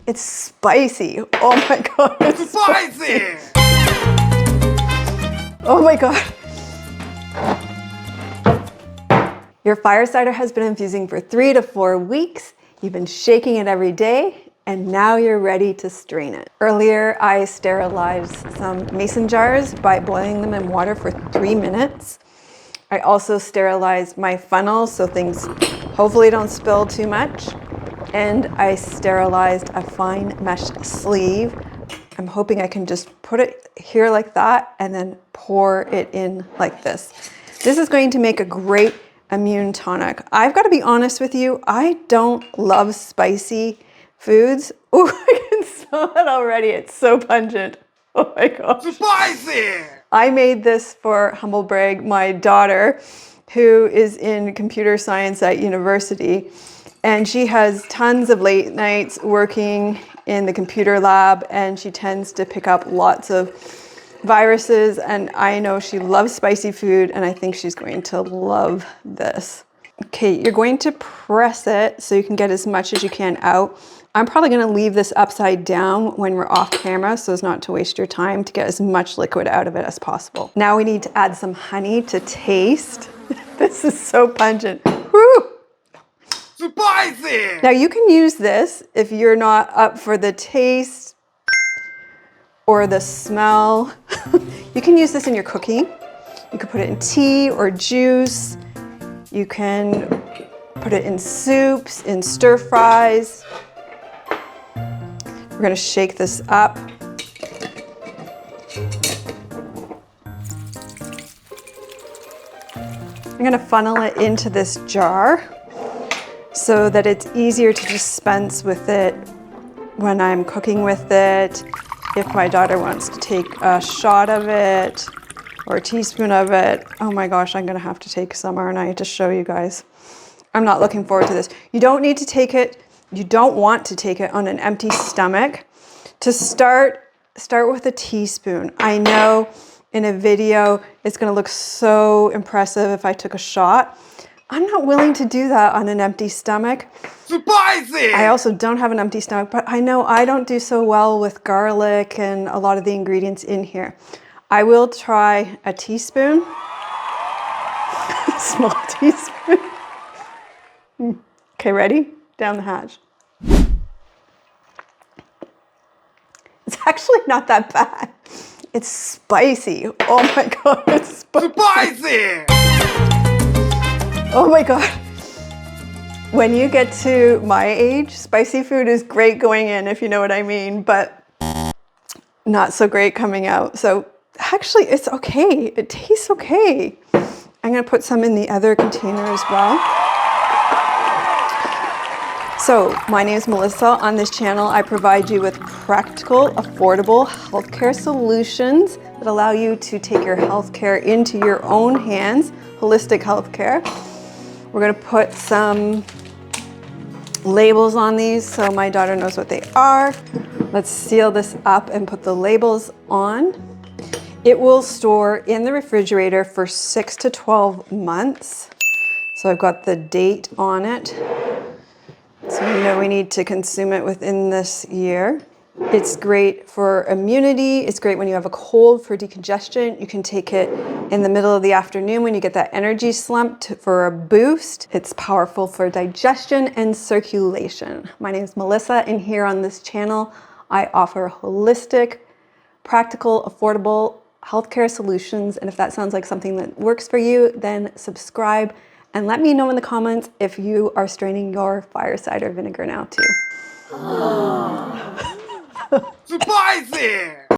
It's spicy. Oh my God. It's spicy. Oh my God. Your fire cider has been infusing for 3 to 4 weeks. You've been shaking it every day, and now you're ready to strain it. Earlier, I sterilized some mason jars by boiling them in water for 3 minutes. I also sterilized my funnel so things hopefully don't spill too much. And I sterilized a fine mesh sleeve. I'm hoping I can just put it here like that and then pour it in like this. This is going to make a great immune tonic. I've got to be honest with you, I don't love spicy foods. Oh, I can smell it already. It's so pungent. Oh my gosh. Spicy! I made this for, humble brag, my daughter, who is in computer science at university. And she has tons of late nights working in the computer lab, and she tends to pick up lots of viruses, and I know she loves spicy food, and I think she's going to love this. Okay, you're going to press it so you can get as much as you can out. I'm probably going to leave this upside down when we're off camera so as not to waste your time, to get as much liquid out of it as possible. Now we need to add some honey to taste. This is so pungent. Woo! Spicy! Now you can use this if you're not up for the taste or the smell. You can use this in your cooking. You can put it in tea or juice. You can put it in soups, in stir fries. We're gonna shake this up. I'm gonna funnel it into this jar so that it's easier to dispense with it when I'm cooking with it. If my daughter wants to take a shot of it or a teaspoon of it, oh my gosh, I'm gonna have to take some, aren't I, to show you guys. I'm not looking forward to this. You don't need to take it, you don't want to take it on an empty stomach. To start with a teaspoon. I know in a video it's gonna look so impressive if I took a shot. I'm not willing to do that on an empty stomach. Spicy! I also don't have an empty stomach, but I know I don't do so well with garlic and a lot of the ingredients in here. I will try a teaspoon, small teaspoon. Okay, ready? Down the hatch. It's actually not that bad. It's spicy. Oh my God, it's spicy! Oh my God. When you get to my age, spicy food is great going in, if you know what I mean, but not so great coming out. So actually it's okay. It tastes okay. I'm gonna put some in the other container as well. So my name is Melissa. On this channel, I provide you with practical, affordable healthcare solutions that allow you to take your healthcare into your own hands, holistic healthcare. We're gonna put some labels on these so my daughter knows what they are. Let's seal this up and put the labels on. It will store in the refrigerator for 6 to 12 months. So I've got the date on it. So we know we need to consume it within this year. It's great for immunity. It's great when you have a cold for decongestion. You can take it in the middle of the afternoon when you get that energy slump for a boost. It's powerful for digestion and circulation. My name is Melissa, and here on this channel, I offer holistic, practical, affordable healthcare solutions. And if that sounds like something that works for you, then subscribe and let me know in the comments if you are straining your fire cider vinegar now too. Spicy!